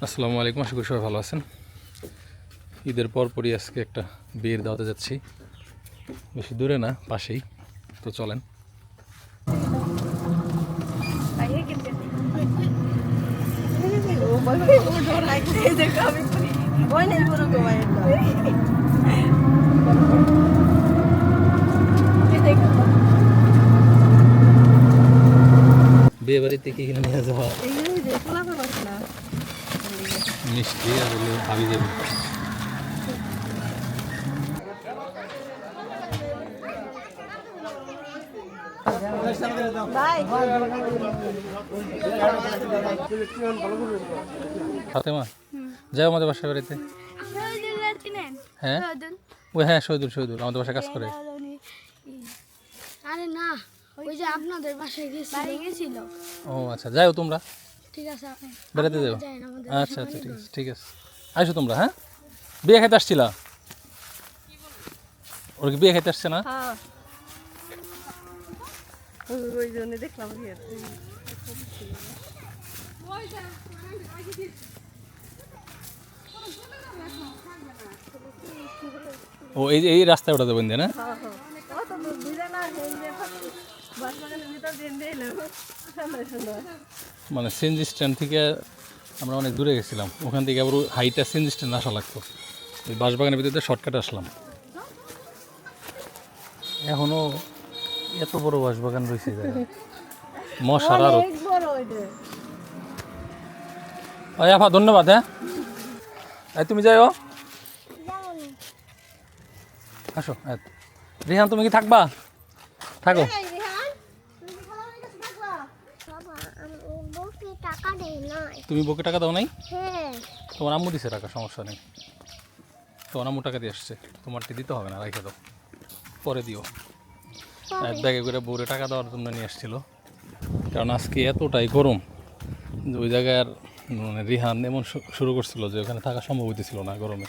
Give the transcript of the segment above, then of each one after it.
আসসালামু আলাইকুম, আশা করি সবাই ভালো আছেন। ঈদের পরপরই আজকে একটা বিয়ের দাওয়াতে যাচ্ছি, বেশি দূরে না, পাশেই। তো চলেন। বিয়ে বাড়িতে কি কিনে নিয়ে যাওয়া? মিষ্টি আর হলো ভাবি যাবে। ফাতেমা, যাও আমাদের বাসার বাড়িতে। হ্যাঁ ওই, হ্যাঁ শহীদুল আমাদের বাসায় কাজ করে। আরে না, ওই যে আপনাদের বাসায় গেছিল। ও আচ্ছা, যাও তোমরা, ঠিক আছে, বেড়াতে যাও। আচ্ছা আচ্ছা, ঠিক আছে ঠিক আছে, আসো তোমরা। হ্যাঁ, বিয়ে খাইতে আসছিলা? ওর কি বিয়ে খাইতে আসছে না? ও এই রাস্তায় ওটা দেবেন না? মানে সিএনজি স্ট্যান্ড থেকে আমরা অনেক দূরে গেছিলাম, ওখান থেকে আবার হাইটা সিএনজি স্ট্যান্ড আসা লাগতো। ওই বাঁশবাগানের ভিতরে শর্টকাটে আসলাম। এখনো এত বড় বাঁশবাগান রয়েছে, মশার আরো। আপা ধন্যবাদ। হ্যাঁ, তুমি যাইও, আসো। রিহান, তুমি কি থাকবা? থাকো। তুমি বউকে টাকা দাও নাই? তোমার আম্মু দিছে টাকা, সমস্যা নেই। তোমার আম্মু টাকা দিয়ে আসছে, তোমারটি দিতে হবে না, রেখে দাও, পরে দিও। ব্যাগে করে বউরে টাকা দেওয়ার জন্য নিয়ে আসছিল, কারণ আজকে এতটাই গরম যে ওই জায়গায় আর মানে রিহান এমন শুরু করছিল যে ওখানে থাকা সম্ভব হইতেছিল না গরমে।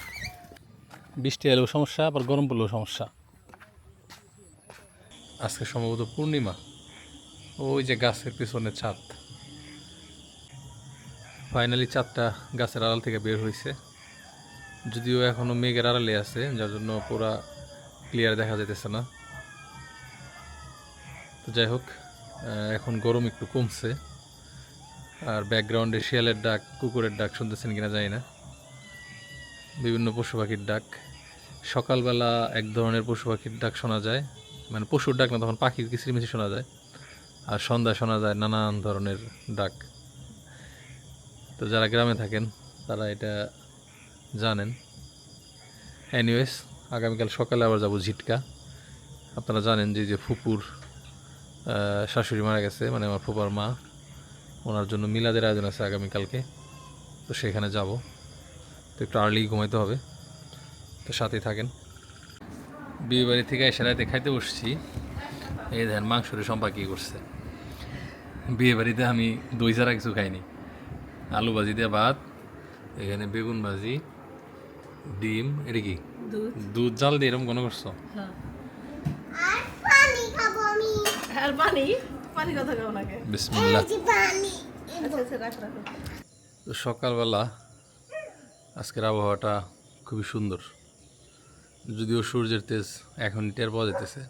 বৃষ্টি এলেও সমস্যা, আবার গরম পড়লেও সমস্যা। আজকে সম্ভবত পূর্ণিমা, ওই যে গাছের পিছনে চাঁদ, ফাইনালি চাঁদটা গাছের আড়াল থেকে বের হয়েছে, যদিও এখনও মেঘের আড়ালে আছে, যার জন্য পুরা ক্লিয়ার দেখা যাইতেছে না। তো যাই হোক, এখন গরম একটু কমছে। আর ব্যাকগ্রাউন্ডে শিয়ালের ডাক, কুকুরের ডাক শুনতেছেন কিনা জানি না, বিভিন্ন পশু পাখির ডাক। সকালবেলা এক ধরনের পশু পাখির ডাক শোনা যায়, মানে পশুর ডাক না, তখন পাখির কিচিরমিচির শোনা যায়। আর সন্ধ্যায় শোনা যায় নানান ধরনের ডাক। তো যারা গ্রামে থাকেন তারা এটা জানেন। এনিওয়েজ, আগামীকাল সকালে আবার যাব ঝিটকা। আপনারা জানেন যে ফুপুর শাশুড়ি মারা গেছে, মানে আমার ফুপার মা, ওনার জন্য মিলাদের আয়োজন আছে আগামীকালকে। তো সেখানে যাব, তো একটু আর্লি ঘুমাইতে হবে, তো সাথেই থাকেন। বিয়ে বাড়ি থেকে এসে রাতে খাইতে বসছি, এই দেখেন মাংসরে সম্পা কী করছে। বিয়ে বাড়িতে আমি দই ছাড়া কিছু খাইনি। আলু ভাজি দিয়ে ভাত, এখানে বেগুন ভাজি, ডিম, এটা কি দুধ জাল দিয়ে এরকম কোনো করছো? বিসমিল্লাহ। তো সকালবেলা আজকের আবহাওয়াটা খুবই সুন্দর, যদিও সূর্যের তেজ এখন টের পাওয়া যেতেছে।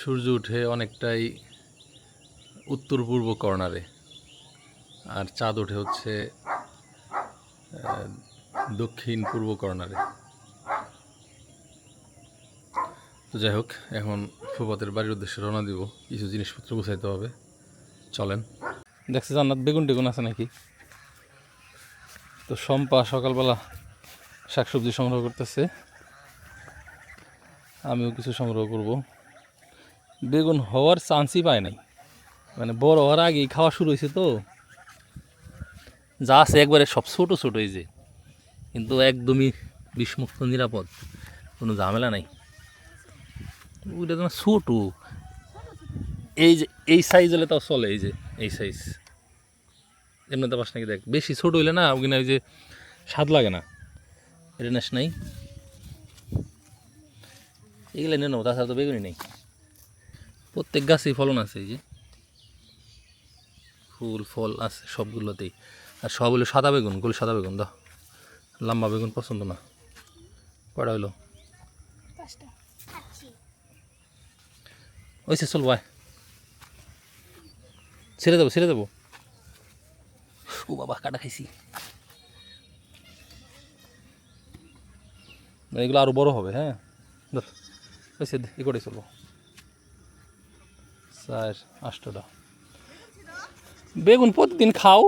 সূর্য উঠে অনেকটাই উত্তর পূর্ব কর্নারে, আর চাঁদ ওঠে হচ্ছে দক্ষিণ পূর্ব কর্নারে। তো যাই হোক, এখন ফুফাতের বাড়ির উদ্দেশ্যে রওনা দিব, কিছু জিনিসপত্র গুছাইতে হবে, চলেন। দেখছি জান্নাত বেগুন টেগুন আছে নাকি। তো শম্পা সকালবেলা শাকসবজি সংগ্রহ করতেছে, আমিও কিছু সংগ্রহ করব। বেগুন হওয়ার চান্সই পায় নাই, মানে বড় হওয়ার আগেই খাওয়া শুরু হয়েছে। তো যা আছে একবারে সব ছোটো ছোটো, এই যে, কিন্তু একদমই বিষমুক্ত, নিরাপদ, কোনো ঝামেলা নাই। ওইটা তোমার ছোটো, এই যে এই সাইজ হলে তাও চলে, এই যে এই সাইজ। এমনিতে পাস নাকি দেখ, বেশি ছোট হইলে না ওখানে ওই যে স্বাদ লাগে না, এটা নেস নাই, এগুলো নিয়ে নেবো, তাছাড়া তো বেগুনি নেই। প্রত্যেক গাছেই ফলন আছে, এই যে ফুল ফল আছে সবগুলোতেই। আর সব হলো সাদা বেগুন, গোল সাদা বেগুন। দাও, লম্বা বেগুন পছন্দ না। কয়টা হইলো? 5টা। ওইসে চল ভাই, ছেড়ে দেবো ছেড়ে দেবো। ও বাবা, কাটা খাইছি। এগুলো আরো বড় হবে। হ্যাঁ, ধর ওইসে ই করে চলবো। 4-8টা বেগুন প্রতিদিন খাও,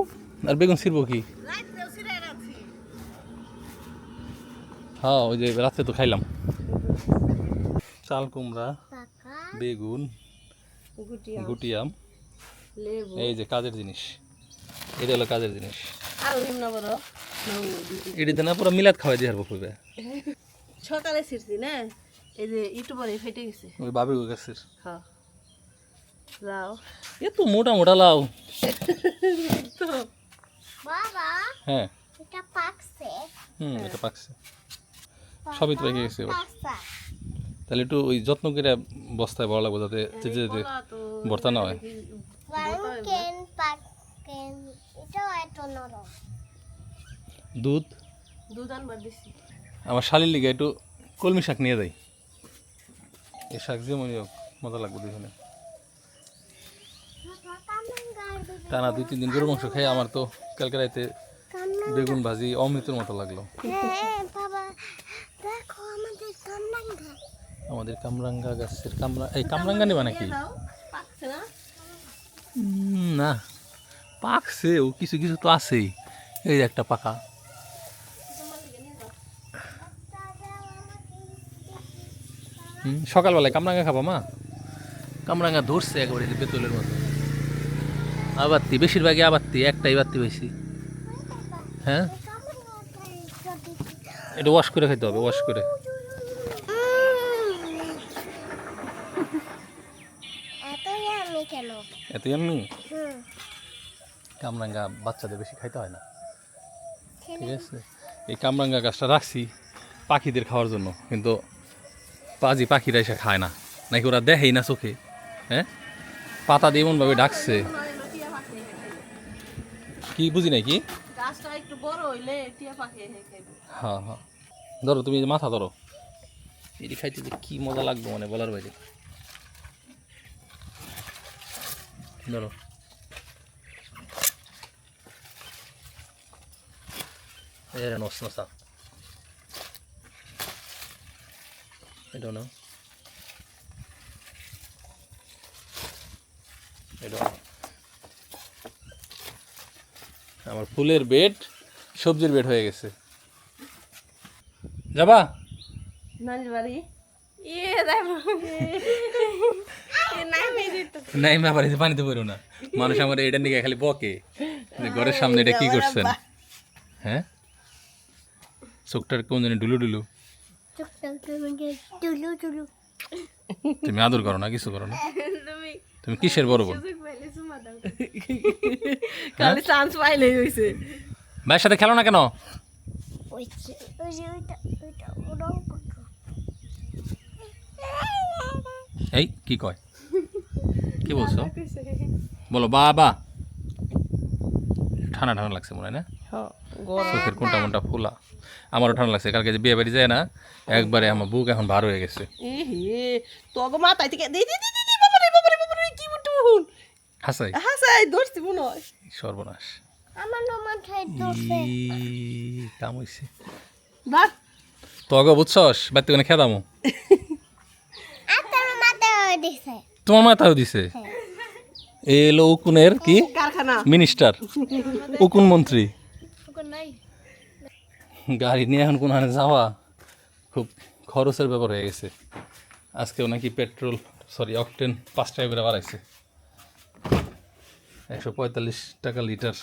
আর বেগুন ছিড়বো কি? হ্যাঁ, ওই যে রাত্রে তো খাইলাম। চাল কুমড়া, বেগুন, গুটিয়াম, এই যে কাজের জিনিস। এটা হলো কাজের জিনিস। এটিতে না পুরো মিলাদ খাওয়াই দিয়ে হারবো খুবই। সকালে ছিড়ছি না, এই যে ইউটিউবারে ফেটে গেছে। ওই বাবি গাছের। হ্যাঁ, লাও এ তো মোটা মোটা লাউ। তো বাবা, হ্যাঁ, এটা পাকছে। এটা পাকছে, সবই তো পেকে গেছে এবার। পাকছে। তাহলে একটু ওই যত্ন করে বস্তায় বড় লাগবে, যাতে যেতে যেতে কলা তো ভর্তা না হয়। পাকেন পাকেন, এটা এত নরম। দুধ দুধ আনবার দিছি। আমার শালির লিগে একটু কলমি শাক নিয়ে যাই। এই শাক যেমন মজা লাগবে দুজনে। টানা 2-3 দিন গরুর মাংস খাই, আমার তো কালকে রাইতে বেগুন ভাজি অমৃতের মতো লাগলো। হ্যাঁ বাবা, দেখো আমাদের কামরাঙ্গা। আমাদের কামরাঙ্গা গাছের এই কামরাঙ্গা নেবা নাকি? দাও, পাকছে না? না, পাকছে, ও কিছু কিছু তো আছেই। এই যে একটা পাকা। সকালবেলায় কামরাঙ্গা খাবা মা? কামরাঙ্গা ধরছে একেবারে বেতলের মতো। আবাত্তি, বেশিরভাগই আবাত্তি, একটাই বাত্তি বেশি। হ্যাঁ, এটা ওয়াশ করে খাইতে হবে, ওয়াশ করে। এত আমি কেন? এত এমনি কামরাঙ্গা বাচ্চাদের বেশি খাইতে হয় না, ঠিক আছে? এই কামরাঙ্গা গাছটা রাখছি পাখিদের খাওয়ার জন্য, কিন্তু পাখিরা এসে খায় না, নাকি ওরা দেখেই না চোখে। হ্যাঁ, পাতা দিয়ে এমনভাবে ডাকছে, কি বুঝি নাই কি? গাছটা একটু বড় হইলে টিয়া পাখি খাইবে। হ্যাঁ হ্যাঁ, ধরো তুমি মাথা ধরো, এটি খাইতে যে কি মজা লাগবে মানে বলার বাইরে। ধরো, এর নসা এটাও নাও, এটাও নাও। আমার ফুলের বেড সবজির বেড হয়ে গেছে। যাবা? নানির বাড়ি যাইবো। নাই মা, বাড়িতে পানিতে পড়ো না। মানুষ আমার এটা নিয়ে খালি বকে যে ঘরের সামনে এটা কি করছেন। হ্যাঁ, চোখটার কোন জানি ডুলু ডুলু। তুমি আদর করো না, কিছু করো না। তুমি কিসের বড় বোন? খালি চান্স পাইলেই হইছে। ভাইয়ের সাথে খেলো না কেন? ওই যে ওইটা ওরাও করতো। এই কি কয়, কি বলছো? বলো বাবা। ঠান্ডা ঠান্ডা লাগছে মনে হয় না? চোখের কোনটা কোনটা ফোলা। আমারও ঠান্ডা লাগছে, কালকে যে বিয়ে বাড়ি যায় না, একবারে আমার বুক এখন ভার হয়ে গেছে। তোকে মাথায় থেকে দি দি দি দি, বাবারে বাবারে বাবারে, কি বুটুন হাসাই হাসাই ধরছি মনে হয়। সর্বনাশ, আমার মাথায় ধরছে। কাম হইছে। ধর তোকে বুঝছস বাড়িতে কোনো খেদামো? আর তোর মাথায় দিছে। তোমার মাথাও দিছে। এলো উকুনের কি কারখানা মিনিস্টার, উকুন মন্ত্রী। নাই গাড়ি নিয়ে এখন কোন যাওয়া খুব খরচের ব্যাপার হয়ে গেছে। আজকেও নাকি পেট্রোল অকটেন 5 টাকা করে বাড়াইছে, 145 টাকা লিটার।